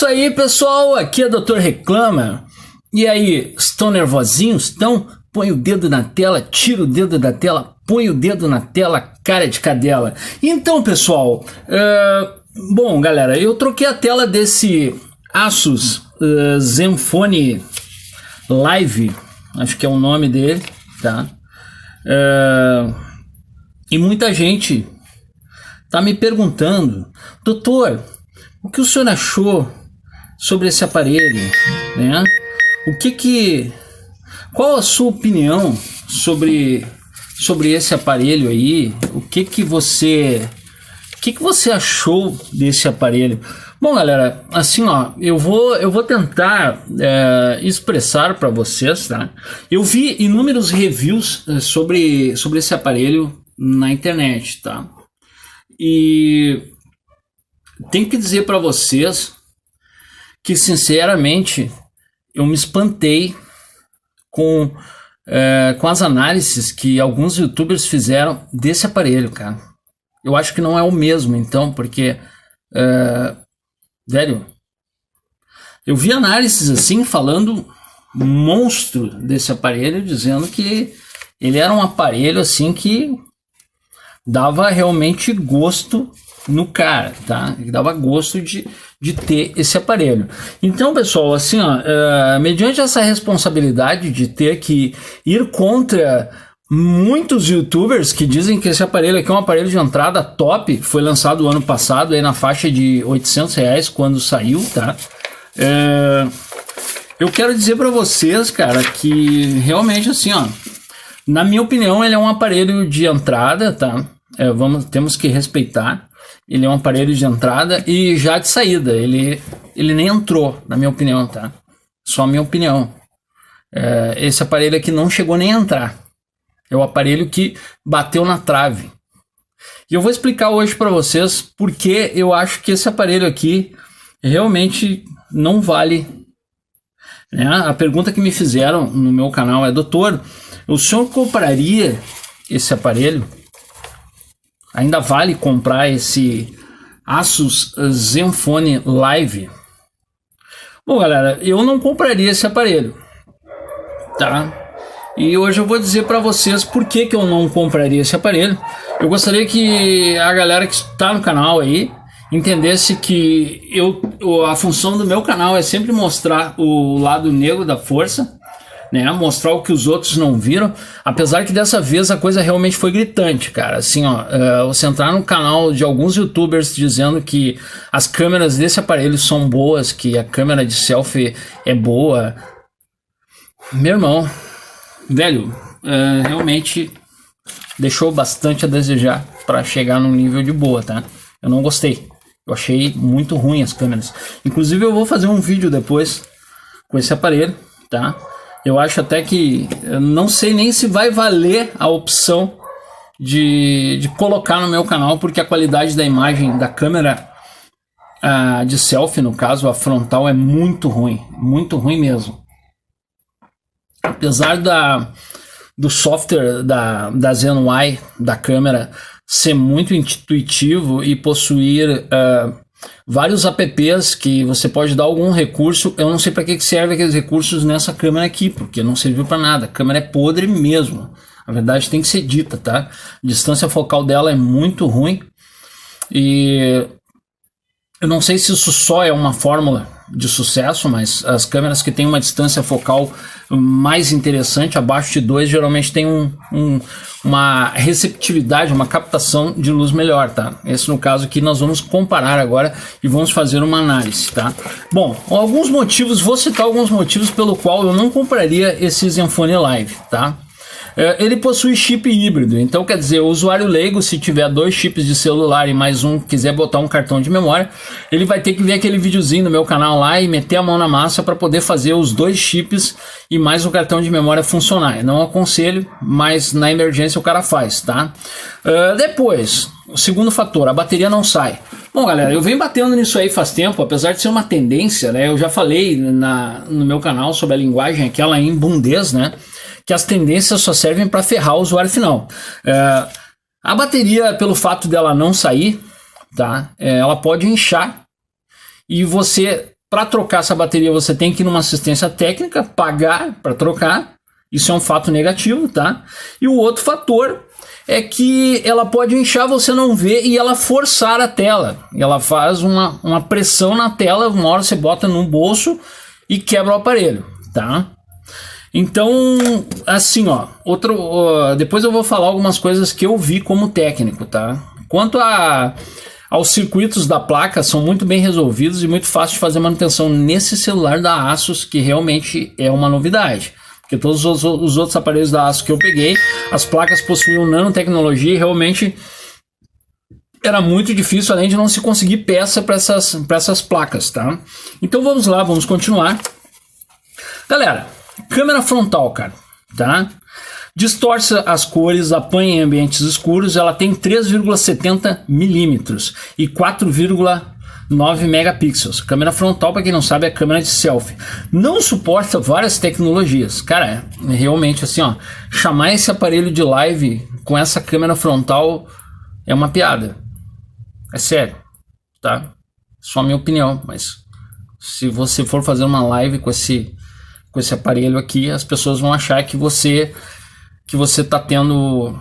isso aí, pessoal, aqui é o Dr. Reclama. E aí, estão nervosinhos? Então, põe o dedo na tela, tira o dedo da tela, põe o dedo na tela, cara de cadela. Então, pessoal, bom, galera, eu troquei a tela desse Asus Zenfone Live, acho que é o nome dele, tá? E muita gente tá me perguntando, doutor, o que o senhor achou sobre esse aparelho, né? Qual a sua opinião sobre esse aparelho aí? O que você achou desse aparelho? Bom, galera, assim, ó, eu vou tentar expressar para vocês, tá? Eu vi inúmeros reviews sobre esse aparelho na internet, tá? E tenho que dizer para vocês que, sinceramente, eu me espantei com as análises que alguns youtubers fizeram desse aparelho, cara. Eu acho que não é o mesmo, então, porque, velho, eu vi análises assim, falando monstro desse aparelho, dizendo que ele era um aparelho assim que dava realmente gosto no cara, tá? Dava gosto de ter esse aparelho. Então, pessoal, assim, ó, mediante essa responsabilidade de ter que ir contra muitos youtubers que dizem que esse aparelho aqui é um aparelho de entrada top, foi lançado o ano passado aí na faixa de R$800 quando saiu, tá? Eu quero dizer para vocês, cara, que realmente, assim, ó, na minha opinião, ele é um aparelho de entrada, tá? Temos que respeitar. Ele é um aparelho de entrada e já de saída. Ele nem entrou, na minha opinião, tá? Só a minha opinião. Esse aparelho aqui não chegou nem a entrar. É o aparelho que bateu na trave. E eu vou explicar hoje para vocês porque eu acho que esse aparelho aqui realmente não vale, né? A pergunta que me fizeram no meu canal é: doutor, o senhor compraria esse aparelho? Ainda vale comprar esse Asus Zenfone Live? Bom, galera, eu não compraria esse aparelho, tá? E hoje eu vou dizer para vocês por que eu não compraria esse aparelho. Eu gostaria que a galera que está no canal aí entendesse que a função do meu canal é sempre mostrar o lado negro da força, né, mostrar o que os outros não viram, apesar que dessa vez a coisa realmente foi gritante, cara. Assim, ó, você entrar no canal de alguns youtubers dizendo que as câmeras desse aparelho são boas, que a câmera de selfie é boa, meu irmão, velho, realmente deixou bastante a desejar para chegar num nível de boa, tá? Eu não gostei, eu achei muito ruim as câmeras. Inclusive eu vou fazer um vídeo depois com esse aparelho, tá? Eu acho até que, eu não sei nem se vai valer a opção de colocar no meu canal, porque a qualidade da imagem da câmera de selfie, no caso, a frontal, é muito ruim mesmo. Apesar do software da Zenfone, da câmera, ser muito intuitivo e possuir vários apps que você pode dar algum recurso, eu não sei para que serve aqueles recursos nessa câmera aqui, porque não serviu para nada. A câmera é podre mesmo, a verdade tem que ser dita, tá? A distância focal dela é muito ruim e eu não sei se isso só é uma fórmula de sucesso, mas as câmeras que têm uma distância focal mais interessante, abaixo de 2, geralmente tem uma receptividade, uma captação de luz melhor, tá? Esse no caso aqui nós vamos comparar agora e vamos fazer uma análise, tá? Bom, alguns motivos, vou citar alguns motivos pelo qual eu não compraria esse Zenfone Live, tá? Ele possui chip híbrido, então quer dizer, o usuário leigo, se tiver 2 chips de celular e mais um, quiser botar um cartão de memória, ele vai ter que ver aquele videozinho no meu canal lá e meter a mão na massa para poder fazer os 2 chips e mais o cartão de memória funcionar. Eu não aconselho, mas na emergência o cara faz, tá? Depois, o segundo fator, a bateria não sai. Bom, galera, eu venho batendo nisso aí faz tempo, apesar de ser uma tendência, né? Eu já falei no meu canal sobre a linguagem aquela em bundês, né? Que as tendências só servem para ferrar o usuário final. A bateria, pelo fato dela não sair, tá? Ela pode inchar e você Para trocar essa bateria você tem que ir numa assistência técnica, pagar para trocar. Isso é um fato negativo, tá? E o outro fator é que ela pode inchar, você não vê, e ela forçar a tela. Ela faz uma pressão na tela, uma hora você bota no bolso e quebra o aparelho, tá? Então, assim, ó, depois eu vou falar algumas coisas que eu vi como técnico, tá? Quanto aos circuitos da placa, são muito bem resolvidos e muito fácil de fazer manutenção nesse celular da Asus, que realmente é uma novidade. Porque todos os outros aparelhos da Asus que eu peguei, as placas possuíam nanotecnologia e realmente era muito difícil, além de não se conseguir peça para essas placas, tá? Então vamos lá, vamos continuar. Galera, câmera frontal, cara, tá? Distorce as cores, apanha em ambientes escuros, ela tem 3,70 milímetros e 4,9 megapixels. Câmera frontal, para quem não sabe, é câmera de selfie. Não suporta várias tecnologias. Cara, realmente assim, ó, chamar esse aparelho de live com essa câmera frontal é uma piada. É sério, tá? Só a minha opinião, mas se você for fazer uma live com esse aparelho aqui, as pessoas vão achar que você tá tendo,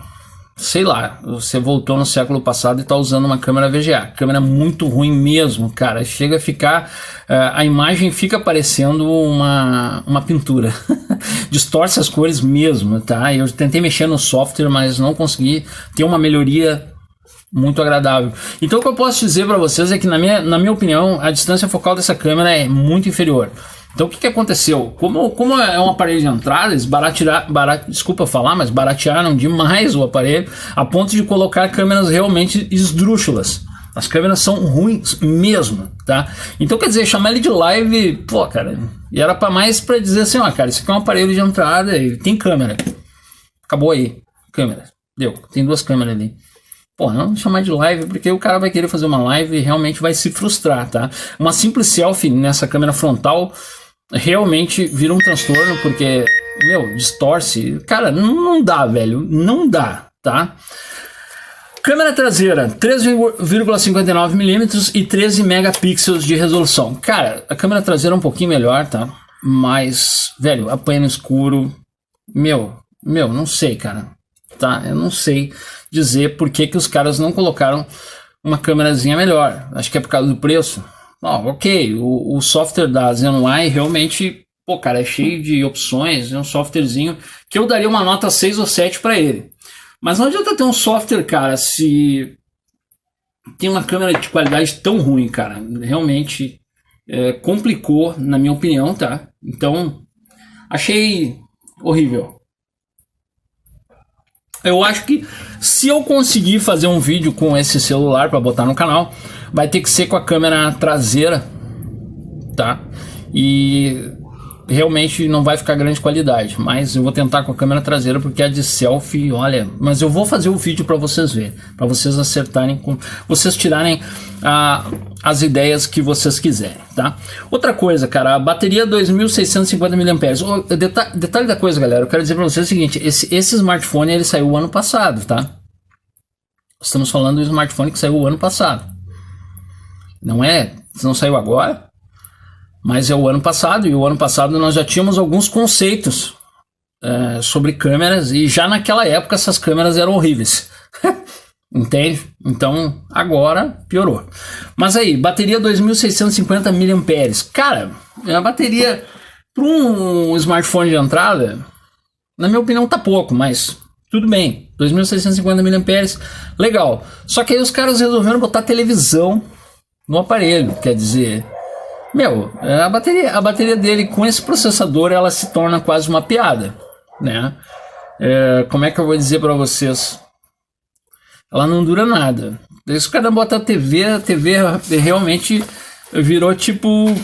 sei lá, você voltou no século passado e tá usando uma câmera VGA. Câmera muito ruim mesmo, cara. Chega a ficar, a imagem fica parecendo uma pintura. Distorce as cores mesmo, tá? Eu tentei mexer no software, mas não consegui ter uma melhoria muito agradável. Então o que eu posso dizer para vocês é que na minha opinião, a distância focal dessa câmera é muito inferior. Então o que aconteceu? Como é um aparelho de entrada, eles desculpa falar, mas baratearam demais o aparelho a ponto de colocar câmeras realmente esdrúxulas. As câmeras são ruins mesmo, tá? Então quer dizer, chamar ele de live, pô, cara, e era mais para dizer assim, ó, cara, isso aqui é um aparelho de entrada, ele tem câmera. Acabou aí, câmera. Deu, tem 2 câmeras ali. Pô, não chamar de live, porque o cara vai querer fazer uma live e realmente vai se frustrar, tá? Uma simples selfie nessa câmera frontal realmente vira um transtorno, porque, meu, distorce. Cara, não dá, velho. Não dá, tá? Câmera traseira, 3,59 milímetros e 13 megapixels de resolução. Cara, a câmera traseira é um pouquinho melhor, tá? Mas, velho, apanha no escuro. Meu, não sei, cara. Tá? Eu não sei dizer por que os caras não colocaram uma câmerazinha melhor. Acho que é por causa do preço. Ok, o software da ZenY realmente, pô, cara, é cheio de opções, é um softwarezinho que eu daria uma nota 6 ou 7 para ele. Mas não adianta ter um software, cara, se tem uma câmera de qualidade tão ruim, cara. Realmente complicou, na minha opinião, tá? Então, achei horrível. Eu acho que se eu conseguir fazer um vídeo com esse celular para botar no canal, vai ter que ser com a câmera traseira, tá? E realmente não vai ficar grande qualidade, mas eu vou tentar com a câmera traseira porque a de selfie, olha, mas eu vou fazer o vídeo para vocês verem, para vocês acertarem, vocês tirarem as ideias que vocês quiserem, tá? Outra coisa, cara, a bateria 2650 mAh. Detalhe da coisa, galera, eu quero dizer para vocês o seguinte, esse smartphone ele saiu o ano passado, tá? Estamos falando do smartphone que saiu o ano passado. Não saiu agora, mas é o ano passado, e o ano passado nós já tínhamos alguns conceitos sobre câmeras, e já naquela época essas câmeras eram horríveis. Entende? Então agora piorou. Mas aí, bateria 2650 mAh. Cara, a bateria para um smartphone de entrada, na minha opinião tá pouco, mas tudo bem. 2650 mAh, legal. Só que aí os caras resolveram botar televisão no aparelho, quer dizer, meu, a bateria dele com esse processador ela se torna quase uma piada, né? Como é que eu vou dizer para vocês? Ela não dura nada. Daí os caras botam a TV realmente virou tipo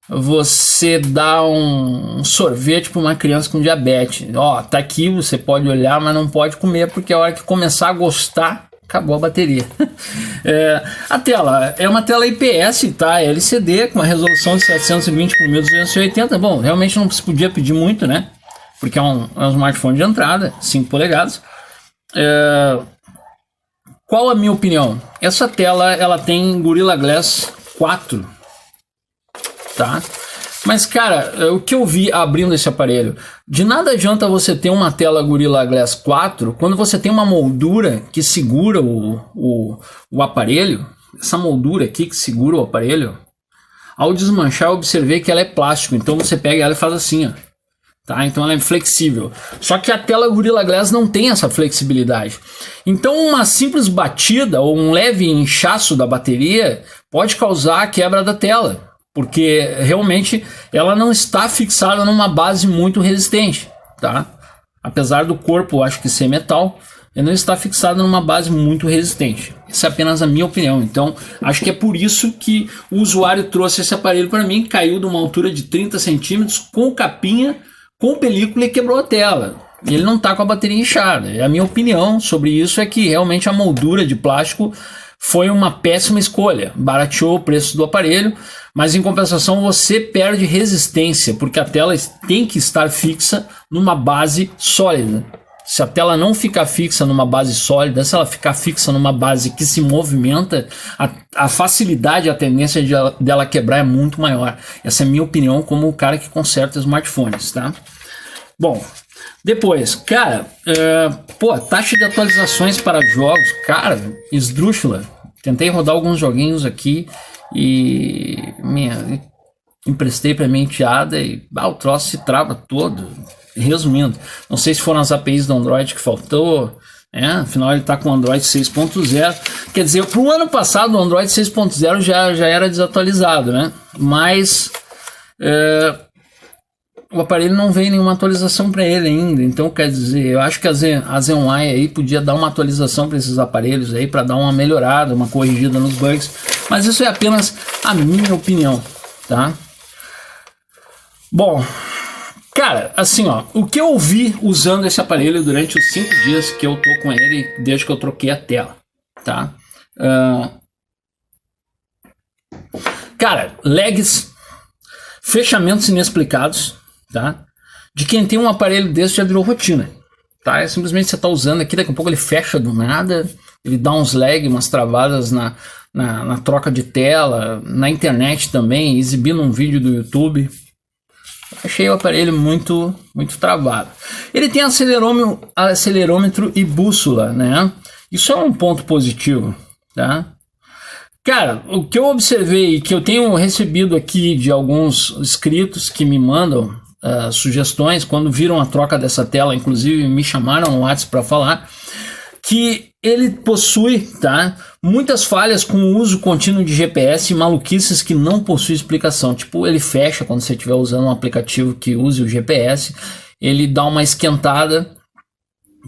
você dá um sorvete para uma criança com diabetes. Ó, tá aqui, você pode olhar, mas não pode comer, porque a hora que começar a gostar, acabou a bateria. A tela é uma tela IPS, tá? LCD com uma resolução de 720 por 1280. Bom, realmente não se podia pedir muito, né? Porque é um smartphone de entrada, 5 polegadas. Qual a minha opinião? Essa tela ela tem Gorilla Glass 4, tá? Mas, cara, o que eu vi abrindo esse aparelho, de nada adianta você ter uma tela Gorilla Glass 4 quando você tem uma moldura que segura o aparelho. Essa moldura aqui que segura o aparelho, ao desmanchar eu observei que ela é plástico, então você pega ela e faz assim, ó. Tá? Então ela é flexível. Só que a tela Gorilla Glass não tem essa flexibilidade. Então uma simples batida ou um leve inchaço da bateria pode causar a quebra da tela, porque realmente ela não está fixada numa base muito resistente, tá? Apesar do corpo, acho que ser metal, ela não está fixada numa base muito resistente. Essa é apenas a minha opinião. Então, acho que é por isso que o usuário trouxe esse aparelho para mim, caiu de uma altura de 30 centímetros, com capinha, com película e quebrou a tela. Ele não está com a bateria inchada. A minha opinião sobre isso é que realmente a moldura de plástico foi uma péssima escolha, barateou o preço do aparelho, mas em compensação você perde resistência, porque a tela tem que estar fixa numa base sólida. Se a tela não ficar fixa numa base sólida, se ela ficar fixa numa base que se movimenta, a facilidade, a tendência dela quebrar é muito maior. Essa é a minha opinião como o cara que conserta smartphones, tá? Bom, depois, cara, taxa de atualizações para jogos, cara, esdrúxula. Tentei rodar alguns joguinhos aqui e emprestei para minha enteada e o troço se trava todo. Resumindo, não sei se foram as APIs do Android que faltou, afinal ele está com o Android 6.0. Quer dizer, para o ano passado o Android 6.0 já era desatualizado, né? Mas o aparelho não veio nenhuma atualização para ele ainda, então quer dizer, eu acho que a Zenwai aí podia dar uma atualização para esses aparelhos aí para dar uma melhorada, uma corrigida nos bugs, mas isso é apenas a minha opinião, tá? Bom, cara, assim, ó, o que eu vi usando esse aparelho durante os 5 dias que eu tô com ele, desde que eu troquei a tela, tá? Cara, lags, fechamentos inexplicados, tá? De quem tem um aparelho desse já virou rotina, tá? É simplesmente você tá usando aqui, daqui a pouco ele fecha do nada, ele dá uns lag, umas travadas na troca de tela, na internet também, exibindo um vídeo do YouTube. Achei o aparelho muito travado. Ele tem acelerômetro e bússola, né? Isso é um ponto positivo, tá? Cara, o que eu observei e que eu tenho recebido aqui de alguns inscritos que me mandam sugestões quando viram a troca dessa tela, inclusive me chamaram no WhatsApp para falar, que ele possui, tá, muitas falhas com o uso contínuo de GPS e maluquices que não possuem explicação. Tipo, ele fecha quando você estiver usando um aplicativo que use o GPS, ele dá uma esquentada,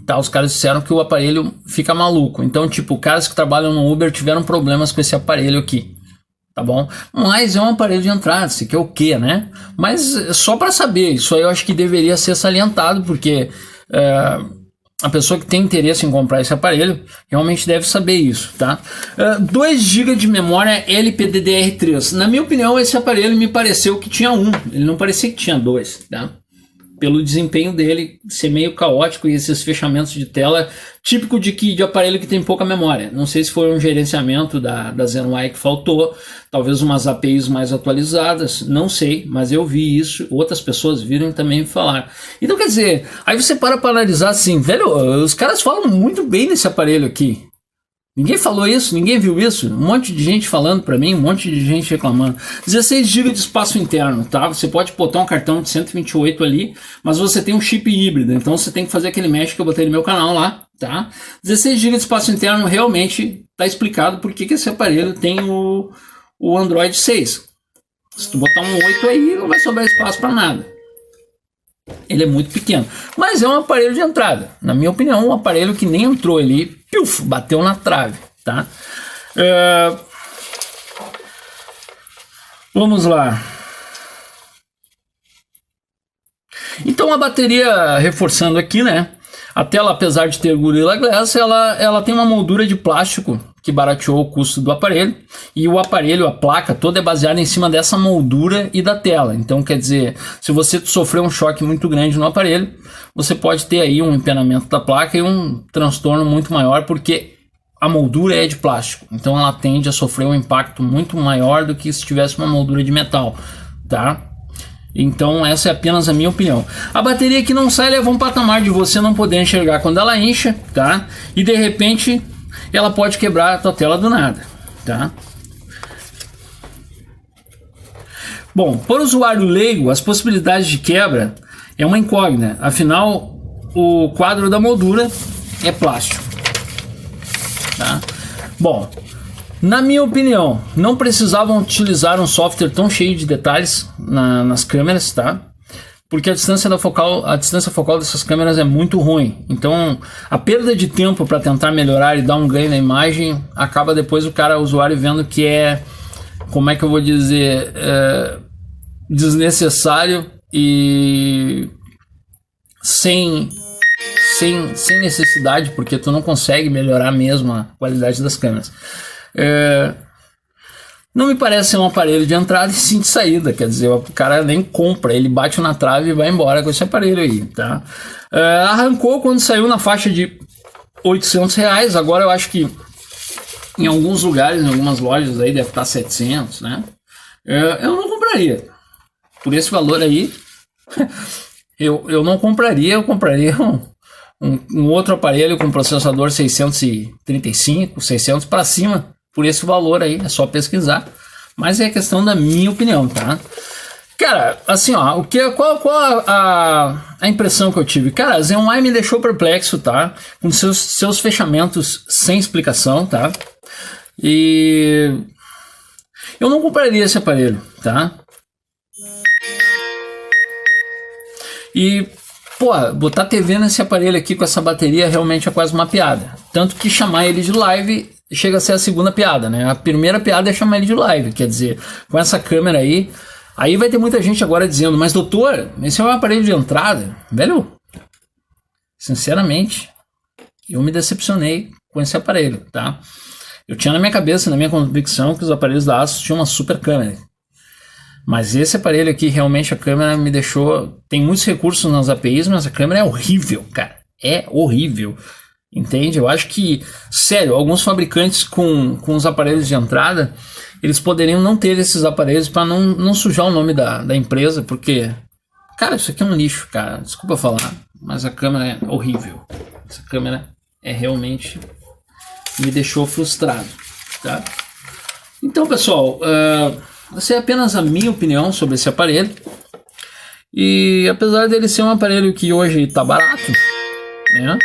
tá? Os caras disseram que o aparelho fica maluco. Então, tipo, caras que trabalham no Uber tiveram problemas com esse aparelho aqui, tá bom? Mas é um aparelho de entrada, isso aqui é o quê, né? Mas só para saber, isso aí eu acho que deveria ser salientado, porque a pessoa que tem interesse em comprar esse aparelho realmente deve saber isso, tá? 2 GB de memória LPDDR3. Na minha opinião, esse aparelho me pareceu que tinha 1. Ele não parecia que tinha 2, tá? Pelo desempenho dele ser meio caótico e esses fechamentos de tela típico de aparelho que tem pouca memória. Não sei se foi um gerenciamento da Zenwai que faltou, talvez umas APIs mais atualizadas, não sei, mas eu vi isso, outras pessoas viram e também falaram. Então quer dizer, aí você para analisar assim, velho, os caras falam muito bem desse aparelho aqui. Ninguém falou isso, ninguém viu isso, um monte de gente falando pra mim, um monte de gente reclamando. 16 GB de espaço interno, tá? Você pode botar um cartão de 128 ali, mas você tem um chip híbrido, então você tem que fazer aquele mesh que eu botei no meu canal lá, tá? 16 GB de espaço interno realmente tá explicado por que esse aparelho tem o Android 6. Se tu botar um 8 aí, não vai sobrar espaço pra nada. Ele é muito pequeno, mas é um aparelho de entrada. Na minha opinião, um aparelho que nem entrou ali, bateu na trave, tá? Vamos lá. Então a bateria, reforçando aqui, né? A tela, apesar de ter Gorilla Glass, ela tem uma moldura de plástico que barateou o custo do aparelho, e o aparelho, a placa toda é baseada em cima dessa moldura e da tela. Então quer dizer, se você sofrer um choque muito grande no aparelho, você pode ter aí um empenamento da placa e um transtorno muito maior, porque a moldura é de plástico, então ela tende a sofrer um impacto muito maior do que se tivesse uma moldura de metal, tá? Então essa é apenas a minha opinião. A bateria que não sai leva um patamar de você não poder enxergar quando ela incha, tá? E de repente ela pode quebrar a tua tela do nada, tá? Bom, para o usuário leigo, as possibilidades de quebra é uma incógnita, afinal o quadro da moldura é plástico, tá? Bom, na minha opinião, não precisavam utilizar um software tão cheio de detalhes nas câmeras, tá? Porque a distância focal dessas câmeras é muito ruim. Então, a perda de tempo para tentar melhorar e dar um ganho na imagem acaba depois o usuário vendo que é, como é que eu vou dizer, desnecessário e sem necessidade, porque tu não consegue melhorar mesmo a qualidade das câmeras. Não me parece ser um aparelho de entrada e sim de saída, quer dizer, o cara nem compra, ele bate na trave e vai embora com esse aparelho aí, tá? Arrancou quando saiu na faixa de R$800, agora eu acho que em alguns lugares, em algumas lojas aí deve estar 700, né? Eu não compraria, por esse valor aí, eu não compraria, eu compraria um outro aparelho com processador 635, 600 para cima, por esse valor aí, é só pesquisar. Mas é questão da minha opinião, tá? Cara, assim, ó, qual a impressão que eu tive? Cara, a Zenfone me deixou perplexo, tá? Com seus fechamentos sem explicação, tá? E eu não compraria esse aparelho, tá? E, pô, botar TV nesse aparelho aqui com essa bateria realmente é quase uma piada. Tanto que chamar ele de live chega a ser a segunda piada, né? A primeira piada é chamar ele de live, quer dizer, com essa câmera aí vai ter muita gente agora dizendo, mas doutor, esse é um aparelho de entrada? Velho, sinceramente, eu me decepcionei com esse aparelho, tá? Eu tinha na minha cabeça, na minha convicção, que os aparelhos da Asus tinham uma super câmera. Mas esse aparelho aqui, realmente a câmera me deixou... Tem muitos recursos nas APIs, mas a câmera é horrível, cara. É horrível. Entende? Eu acho que, sério, alguns fabricantes com os aparelhos de entrada, eles poderiam não ter esses aparelhos para não sujar o nome da empresa, porque, cara, isso aqui é um lixo, cara. Desculpa falar, mas a câmera é horrível. Essa câmera realmente me deixou frustrado, tá? Então, pessoal, essa é apenas a minha opinião sobre esse aparelho. E apesar dele ser um aparelho que hoje está barato, né?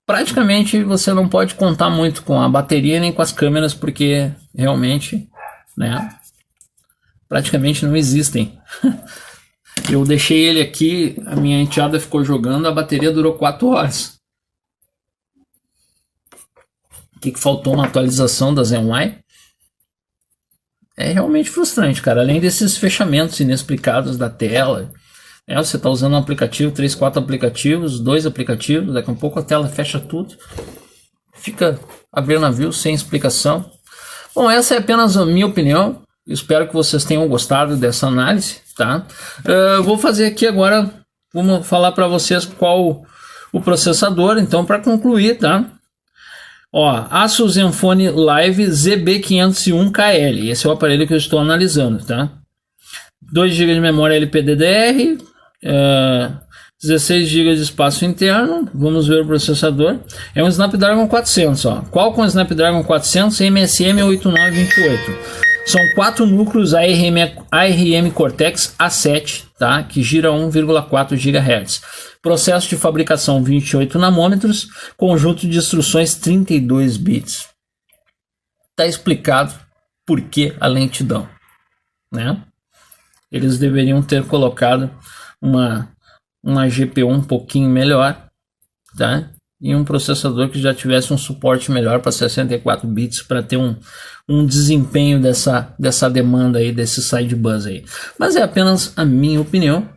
Praticamente você não pode contar muito com a bateria nem com as câmeras, porque realmente, né, praticamente não existem. Eu deixei ele aqui, a minha enteada ficou jogando, a bateria durou 4 horas. O que faltou na atualização da Zenfone? É realmente frustrante, cara. Além desses fechamentos inexplicados da tela, você está usando um aplicativo, 3, 4 aplicativos, 2 aplicativos, daqui a pouco a tela fecha tudo, fica a ver navio sem explicação. Bom, essa é apenas a minha opinião. Espero que vocês tenham gostado dessa análise, tá? Vou fazer aqui agora, vamos falar para vocês qual o processador, então, para concluir, tá? Ó, Asus Zenfone Live ZB501KL, esse é o aparelho que eu estou analisando, tá? 2 GB de memória LPDDR, 16 GB de espaço interno. Vamos ver o processador. É um Snapdragon 400, ó. Qualcomm Snapdragon 400 MSM 8928. São 4 núcleos ARM Cortex A7, tá? Que gira 1,4 GHz. Processo de fabricação 28 nanômetros, conjunto de instruções 32 bits. Tá explicado por que a lentidão, né? Eles deveriam ter colocado uma GPU um pouquinho melhor, tá? E um processador que já tivesse um suporte melhor para 64 bits para ter um desempenho dessa demanda aí, desse side bus aí. Mas é apenas a minha opinião.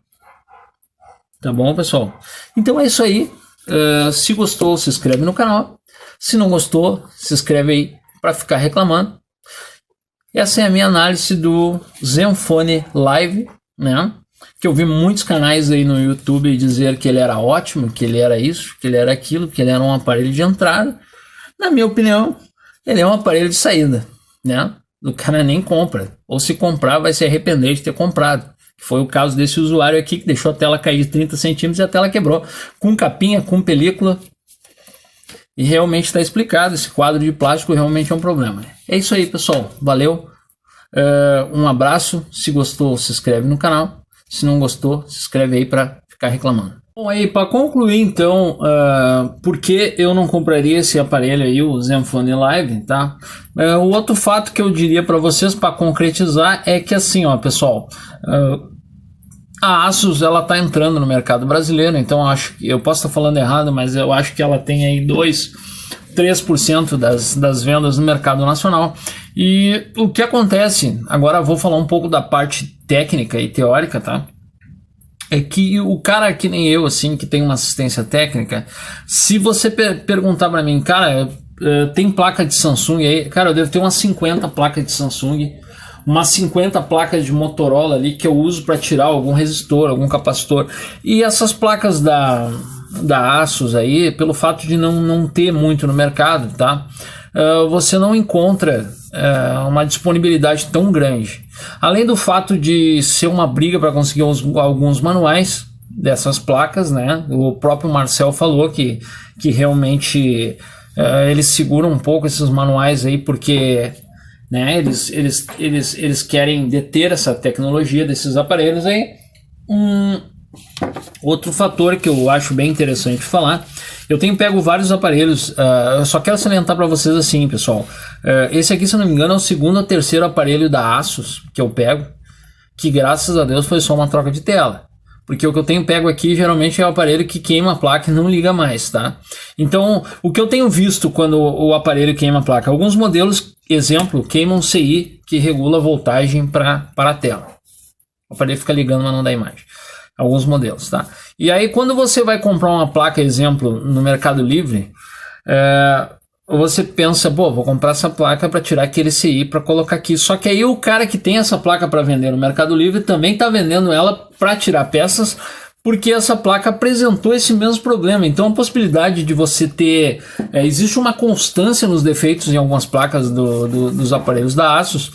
Tá bom, pessoal? Então é isso aí. Se gostou, se inscreve no canal. Se não gostou, se inscreve aí para ficar reclamando. Essa é a minha análise do Zenfone Live, né? Que eu vi muitos canais aí no YouTube dizer que ele era ótimo, que ele era isso, que ele era aquilo, que ele era um aparelho de entrada. na minha opinião, ele é um aparelho de saída, né? O cara nem compra, ou se comprar vai se arrepender de ter comprado. Foi o caso desse usuário aqui que deixou a tela cair 30 centímetros e a tela quebrou, com capinha, com película. E realmente está explicado, esse quadro de plástico realmente é um problema. É isso aí, pessoal, valeu, um abraço, se gostou se inscreve no canal, se não gostou se inscreve aí para ficar reclamando. Bom, aí para concluir então, por que eu não compraria esse aparelho aí, o Zenfone Live, tá? O outro fato que eu diria para vocês para concretizar é que assim, ó, pessoal, a Asus ela tá entrando no mercado brasileiro, então acho que eu posso estar falando errado, mas eu acho que ela tem aí 3% das vendas no mercado nacional. E o que acontece, agora eu vou falar um pouco da parte técnica e teórica, tá? É que o cara que nem eu, assim, que tem uma assistência técnica, se você perguntar para mim, cara, tem placa de Samsung aí? Cara, eu devo ter umas 50 placas de Samsung, umas 50 placas de Motorola ali que eu uso para tirar algum resistor, algum capacitor. E essas placas da Asus aí, pelo fato de não ter muito no mercado, tá? Você não encontra uma disponibilidade tão grande. Além do fato de ser uma briga para conseguir alguns manuais dessas placas, né? O próprio Marcel falou que realmente eles seguram um pouco esses manuais aí porque, né, eles querem deter essa tecnologia desses aparelhos aí. Outro fator que eu acho bem interessante falar, eu tenho pego vários aparelhos, eu só quero salientar para vocês assim, pessoal, esse aqui, se eu não me engano, é o segundo ou terceiro aparelho da Asus que eu pego, que graças a Deus foi só uma troca de tela, porque o que eu tenho pego aqui geralmente é o aparelho que queima a placa e não liga mais, tá? Então, o que eu tenho visto quando o aparelho queima a placa, alguns modelos, exemplo, queimam CI, que regula a voltagem para a tela, o aparelho fica ligando, mas não dá imagem. Alguns modelos, tá? E aí quando você vai comprar uma placa, exemplo, no Mercado Livre, você pensa, pô, vou comprar essa placa para tirar aquele CI para colocar aqui. Só que aí o cara que tem essa placa para vender no Mercado Livre também está vendendo ela para tirar peças, porque essa placa apresentou esse mesmo problema. Então a possibilidade de você ter... existe uma constância nos defeitos em algumas placas dos aparelhos da Asus,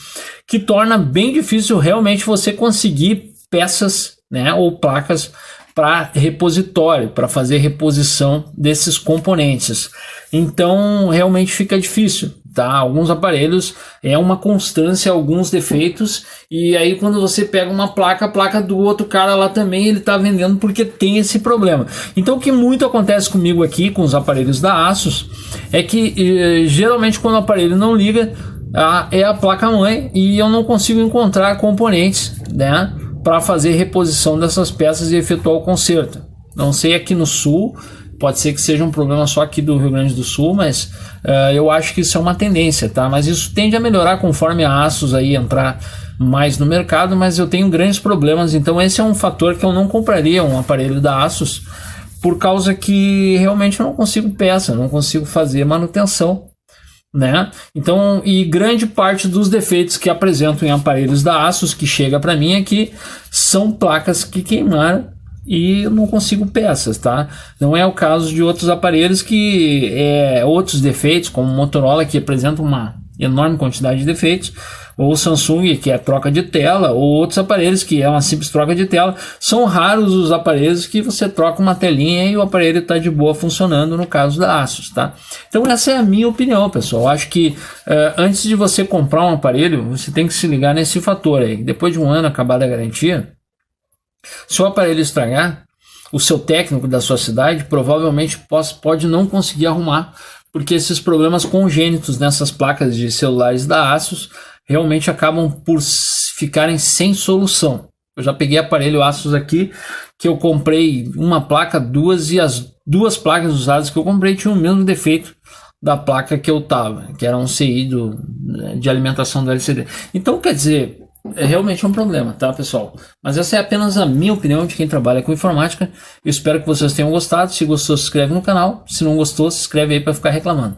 que torna bem difícil realmente você conseguir peças, né, ou placas para repositório, para fazer reposição desses componentes. Então realmente fica difícil, tá? Alguns aparelhos é uma constância, alguns defeitos, e aí quando você pega uma placa, a placa do outro cara lá também ele está vendendo porque tem esse problema. Então o que muito acontece comigo aqui com os aparelhos da Asus é que geralmente quando o aparelho não liga, é a placa mãe e eu não consigo encontrar componentes, né, para fazer reposição dessas peças e efetuar o conserto. Não sei aqui no sul, pode ser que seja um problema só aqui do Rio Grande do Sul, mas eu acho que isso é uma tendência, tá? Mas isso tende a melhorar conforme a Asus aí entrar mais no mercado, mas eu tenho grandes problemas, então esse é um fator que eu não compraria um aparelho da Asus, por causa que realmente eu não consigo peça, não consigo fazer manutenção, né? Então, e grande parte dos defeitos que apresentam em aparelhos da Asus que chega para mim é que são placas que queimaram e eu não consigo peças, tá? Não é o caso de outros aparelhos que outros defeitos, como o Motorola, que apresenta uma enorme quantidade de defeitos, ou o Samsung, que é troca de tela, ou outros aparelhos que é uma simples troca de tela. São raros os aparelhos que você troca uma telinha e o aparelho está de boa funcionando, no caso da Asus, tá? Então essa é a minha opinião, pessoal. Eu acho que antes de você comprar um aparelho, você tem que se ligar nesse fator aí. Depois de um ano acabada a garantia, se o aparelho estragar, o seu técnico da sua cidade provavelmente pode não conseguir arrumar, porque esses problemas congênitos nessas placas de celulares da Asus realmente acabam por ficarem sem solução. Eu já peguei aparelho Asus aqui, que eu comprei uma placa, duas, e as duas placas usadas que eu comprei tinham o mesmo defeito da placa que eu tava, que era um CI de alimentação do LCD. Então, quer dizer, realmente é um problema, tá, pessoal? Mas essa é apenas a minha opinião de quem trabalha com informática. Eu espero que vocês tenham gostado. Se gostou, se inscreve no canal. Se não gostou, se inscreve aí para ficar reclamando.